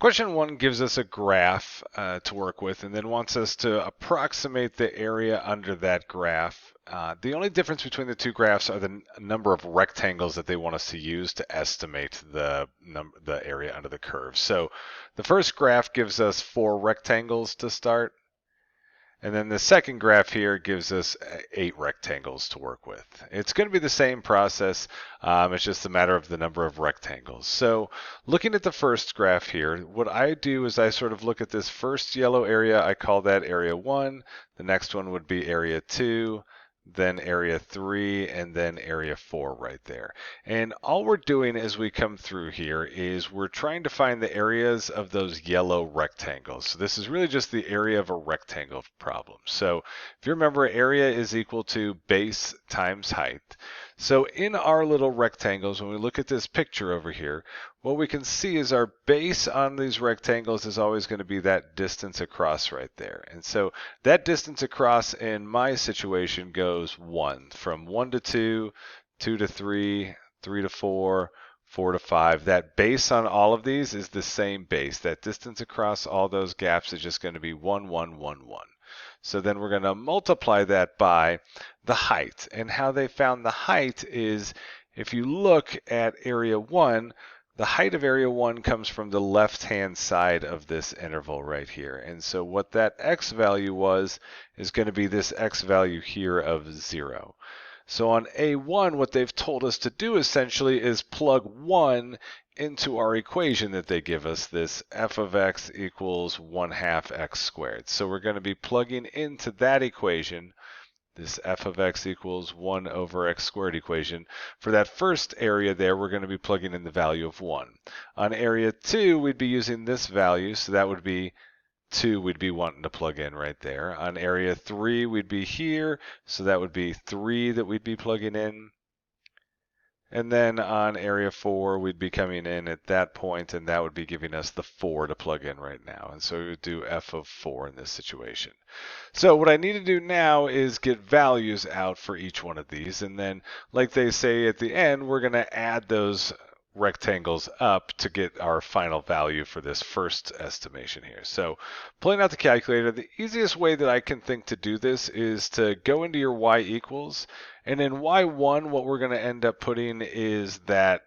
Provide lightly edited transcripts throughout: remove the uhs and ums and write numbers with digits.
Question 1 gives us a graph to work with and then wants us to approximate the area under that graph. The only difference between the two graphs are the number of rectangles that they want us to use to estimate the area under the curve. So the first graph gives us 4 rectangles to start. And then the second graph here gives us 8 rectangles to work with. It's going to be the same process. It's just a matter of the number of rectangles. So looking at the first graph here, what I do is I sort of look at this first yellow area. I call that area 1. The next one would be area 2. Then area 3, and then area 4 right there. And all we're doing as we come through here is we're trying to find the areas of those yellow rectangles. So this is really just the area of a rectangle problem. So if you remember, area is equal to base times height. So in our little rectangles, when we look at this picture over here, what we can see is our base on these rectangles is always going to be that distance across right there. And so that distance across in my situation goes 1, from 1 to 2, 2 to 3, 3 to 4, 4 to 5. That base on all of these is the same base. That distance across all those gaps is just going to be 1, 1, 1, 1. So then we're going to multiply that by the height. And how they found the height is, if you look at area 1, the height of area 1 comes from the left-hand side of this interval right here. And so what that x value was is going to be this x value here of 0. So on A1, what they've told us to do essentially is plug 1 into our equation that they give us, this f of x equals 1/2 x squared. So we're going to be plugging into that equation, this f of x equals 1 over x squared equation. For that first area there, we're going to be plugging in the value of 1. On area 2, we'd be using this value, so that would be 2 we'd be wanting to plug in right there. On area 3, we'd be here, so that would be 3 that we'd be plugging in. And then on area 4, we'd be coming in at that point, and that would be giving us the 4 to plug in right now. And so we would do f of 4 in this situation. So what I need to do now is get values out for each one of these. And then, like they say at the end, we're going to add those rectangles up to get our final value for this first estimation here. So pulling out the calculator, the easiest way that I can think to do this is to go into your y equals, and in y1 what we're going to end up putting is that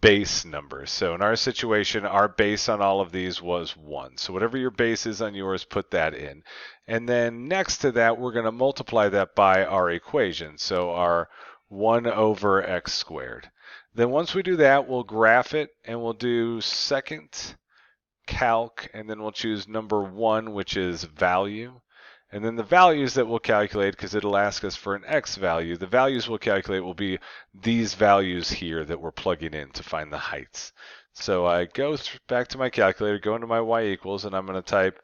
base number. So in our situation, our base on all of these was 1. So whatever your base is on yours, put that in. And then next to that, we're going to multiply that by our equation. So our 1 over x squared. Then once we do that, we'll graph it, and we'll do second calc, and then we'll choose number 1, which is value. And then the values that we'll calculate, because it'll ask us for an x value, the values we'll calculate will be these values here that we're plugging in to find the heights. So I go back to my calculator, go into my y equals, and I'm going to type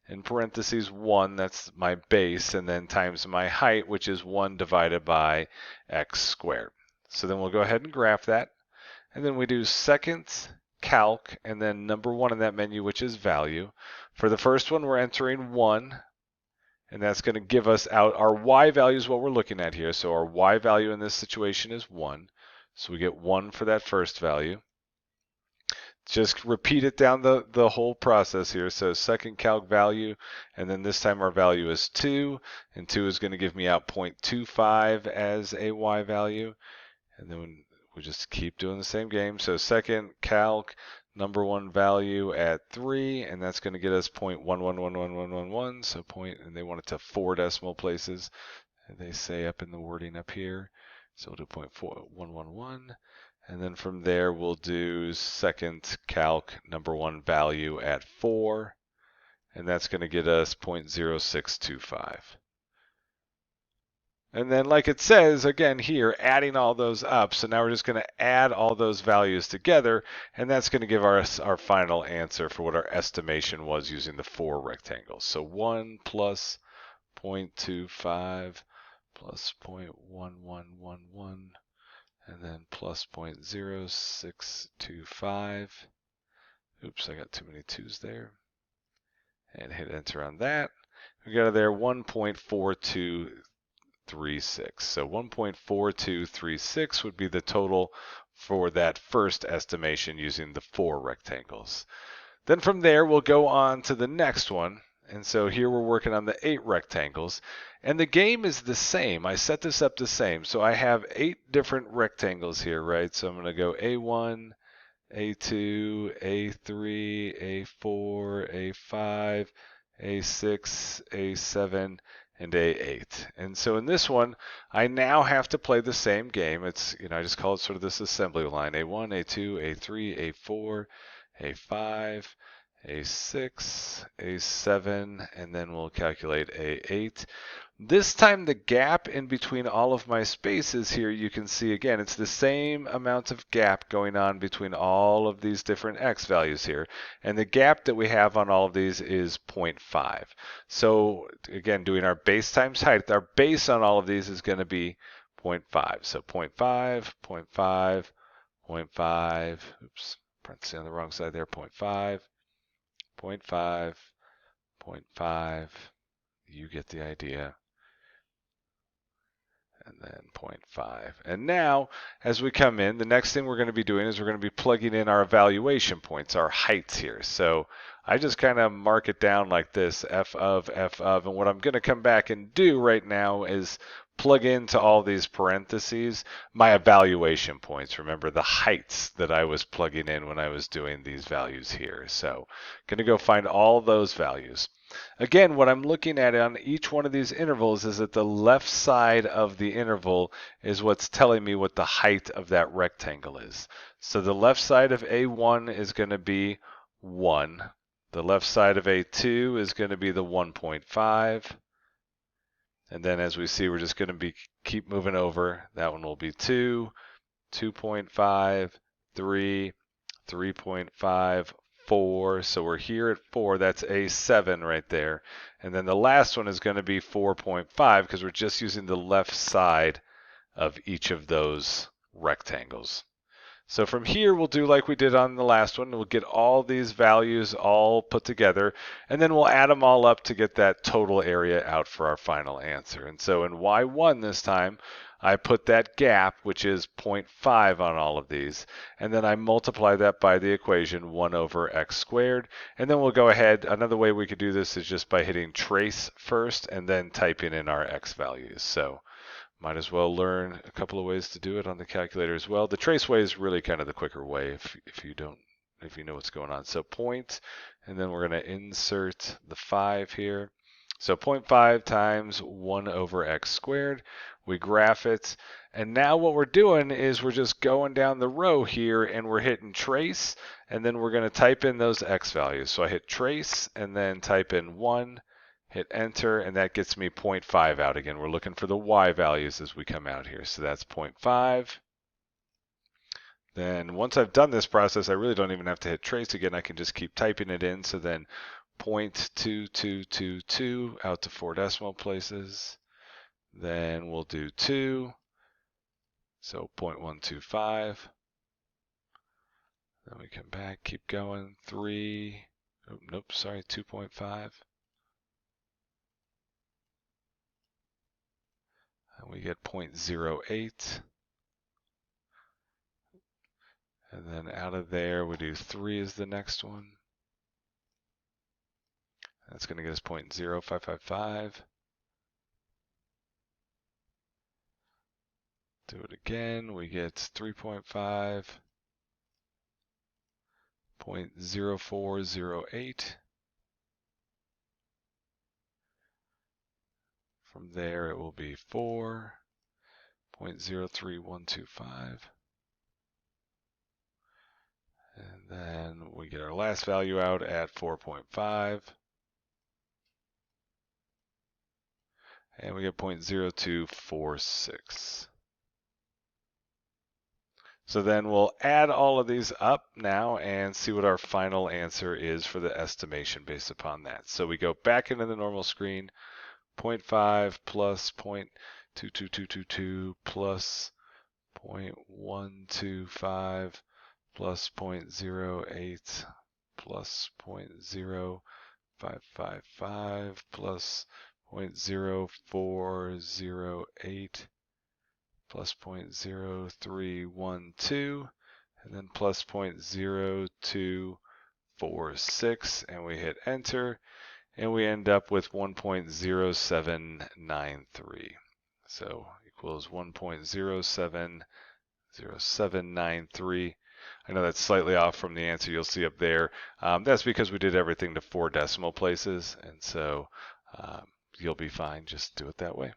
in parentheses 1, that's my base, and then times my height, which is 1 divided by x squared. So then we'll go ahead and graph that. And then we do second calc, and then number 1 in that menu, which is value. For the first one, we're entering 1. And that's going to give us out our y value is what we're looking at here. So our y value in this situation is 1. So we get 1 for that first value. Just repeat it down the whole process here. So second calc value, and then this time our value is 2. And 2 is going to give me out 0.25 as a y value. And then we just keep doing the same game. So second calc, number 1 value at 3, and that's going to get us 0.111111. So and they want it to 4 decimal places, and they say up in the wording up here. So we'll do 0.4111, and then from there we'll do second calc, number 1 value at 4, and that's going to get us 0.0625. And then, like it says, again here, adding all those up. So now we're just going to add all those values together, and that's going to give us our final answer for what our estimation was using the 4 rectangles. So 1 plus 0.25 plus 0.1111, and then plus 0.0625. Oops, I got too many 2's there. And hit enter on that. We got there 1.4236. So 1.4236 would be the total for that first estimation using the 4 rectangles. Then from there, we'll go on to the next one. And so here we're working on the 8 rectangles. And the game is the same. I set this up the same. So I have 8 different rectangles here, right? So I'm going to go A1, A2, A3, A4, A5, A6, A7, and A8. And so in this one, I now have to play the same game. It's, I just call it sort of this assembly line. A1, A2, A3, A4, A5, A6, A7, and then we'll calculate A8. This time the gap in between all of my spaces here, you can see again, it's the same amount of gap going on between all of these different x values here. And the gap that we have on all of these is 0.5. So again, doing our base times height, our base on all of these is going to be 0.5. So 0.5, 0.5, 0.5, oops, parenthesis on the wrong side there, 0.5, 0.5, 0.5, you get the idea. And then 0.5. And now, as we come in, the next thing we're going to be doing is we're going to be plugging in our evaluation points, our heights here. So I just kind of mark it down like this, f of, and what I'm going to come back and do right now is plug into all these parentheses my evaluation points. Remember the heights that I was plugging in when I was doing these values here. So I'm going to go find all those values. Again, what I'm looking at on each one of these intervals is that the left side of the interval is what's telling me what the height of that rectangle is. So the left side of A1 is going to be 1. The left side of A2 is going to be the 1.5. And then as we see, we're just going to keep moving over. That one will be 2, 2.5, 3, 3.5, 4. So we're here at 4. That's A7 right there. And then the last one is going to be 4.5 because we're just using the left side of each of those rectangles. So from here, we'll do like we did on the last one. We'll get all these values all put together, and then we'll add them all up to get that total area out for our final answer. And so in Y1 this time, I put that gap, which is 0.5 on all of these, and then I multiply that by the equation 1 over x squared. And then we'll go ahead. Another way we could do this is just by hitting trace first and then typing in our x values. So might as well learn a couple of ways to do it on the calculator as well. The trace way is really kind of the quicker way if you know what's going on. So point, and then we're going to insert the 5 here. So 0.5 times 1 over x squared. We graph it. And now what we're doing is we're just going down the row here and we're hitting trace, and then we're going to type in those x values. So I hit trace and then type in 1. Hit enter, and that gets me 0.5 out again. We're looking for the y values as we come out here. So that's 0.5. Then once I've done this process, I really don't even have to hit trace again. I can just keep typing it in. So then 0.2222 out to 4 decimal places. Then we'll do 2. So 0.125. Then we come back, keep going. 3. Oh, nope, sorry, 2.5. And we get 0.08. And then out of there, we do 3 is the next one. That's going to get us 0.0555. Do it again, we get 3.5, 0.0408. From there, it will be 4, 0.03125. And then we get our last value out at 4.5. And we get 0.0246. So then we'll add all of these up now and see what our final answer is for the estimation based upon that. So we go back into the normal screen, 0.5 plus 0.22222 plus 0.125 plus 0.08 plus 0.0555 plus 0.0408 plus 0.0312, and then plus 0.0246. 0.46, and we hit enter, and we end up with 1.0793. So equals 1.070793. I know that's slightly off from the answer you'll see up there. That's because we did everything to 4 decimal places, and so you'll be fine. Just do it that way.